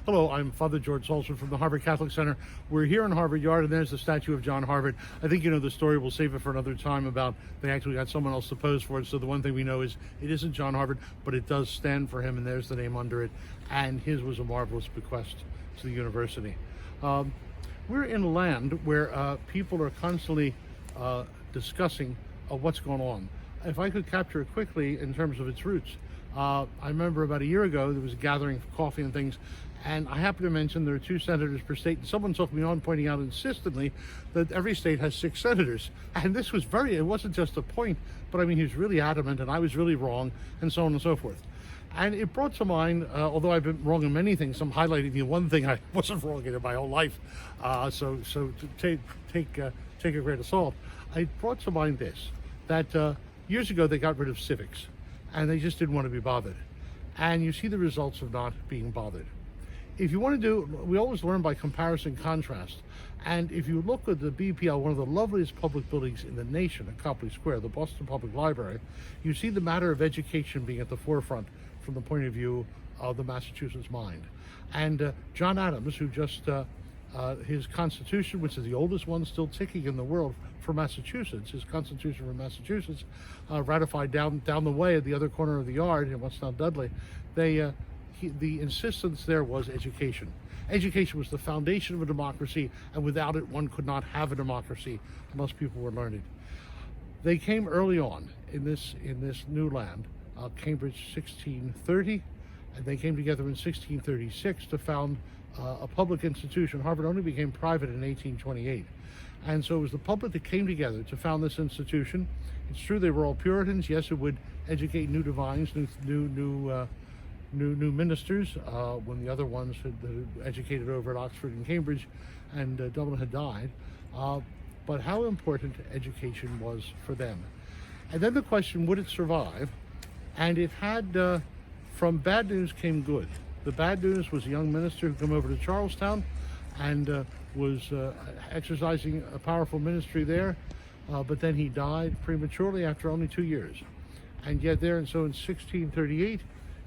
Hello, I'm Father George Salzman from the Harvard Catholic Center. We're here in Harvard Yard, and there's the statue of John Harvard. I think you know the story. We'll save it for another time about they actually got someone else to pose for it. So the one thing we know is it isn't John Harvard, but it does stand for him, and there's the name under it. And his was a marvelous bequest to the university. We're in a land where people are constantly discussing what's going on. If I could capture it quickly in terms of its roots, I remember about a year ago there was a gathering for coffee and things, and I happened to mention there are 2 senators per state, and someone took me on pointing out insistently that every state has 6 senators. And this was it wasn't just a point, but I mean, he was really adamant and I was really wrong, and so on and so forth. And it brought to mind, although I've been wrong in many things, I'm highlighting the one thing I wasn't wrong in my whole life. So to take a grain of salt. It brought to mind this, that years ago they got rid of civics, and they just didn't want to be bothered. And you see the results of not being bothered. If you want to we always learn by comparison contrast. And if you look at the BPL, one of the loveliest public buildings in the nation at Copley Square, the Boston Public Library, you see the matter of education being at the forefront from the point of view of the Massachusetts mind. And John Adams, who just, his Constitution, which is the oldest one still ticking in the world for Massachusetts, his Constitution for Massachusetts, ratified down the way at the other corner of the yard in what's now Dudley, the insistence there was education. Education was the foundation of a democracy, and without it, one could not have a democracy unless people were learned. They came early on in this new land, Cambridge 1630, and they came together in 1636 to found a public institution. Harvard only became private in 1828. And so it was the public that came together to found this institution. It's true they were all Puritans. Yes, it would educate new divines, new ministers, when the other ones had educated over at Oxford and Cambridge and Dublin had died. But how important education was for them. And then the question, would it survive? And it had, from bad news came good. The bad news was a young minister who came over to Charlestown and was exercising a powerful ministry there, but then he died prematurely after only 2 years. And yet so in 1638,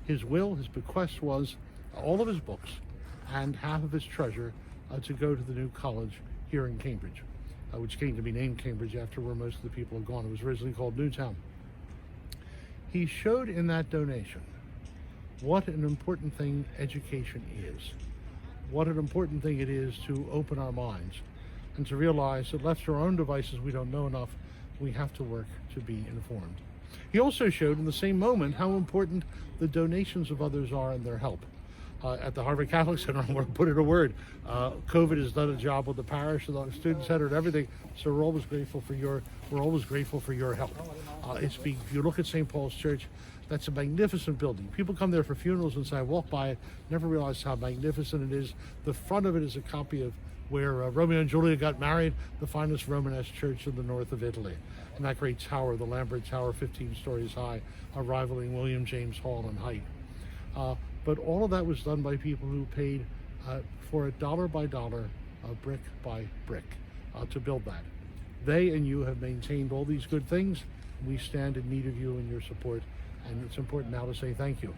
his bequest was all of his books and half of his treasure to go to the new college here in Cambridge, which came to be named Cambridge after where most of the people had gone. It was originally called Newtown. He showed in that donation what an important thing education is, what an important thing it is to open our minds and to realize that left to our own devices we don't know enough, we have to work to be informed. He also showed in the same moment how important the donations of others are and their help. At the Harvard Catholic Center, I'm going to put in a word. COVID has done a job with the parish and the student center and everything, so we're always grateful for your help. If you look at St. Paul's Church, that's a magnificent building. People come there for funerals and say, I walk by it, never realized how magnificent it is. The front of it is a copy of where Romeo and Juliet got married, the finest Romanesque church in the north of Italy. And that great tower, the Lambert Tower, 15 stories high, rivaling William James Hall in height. But all of that was done by people who paid for it dollar by dollar, brick by brick, to build that. They and you have maintained all these good things. We stand in need of you and your support, and it's important now to say thank you.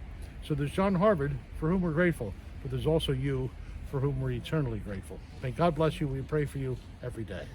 So there's John Harvard, for whom we're grateful, but there's also you, for whom we're eternally grateful. May God bless you. We pray for you every day.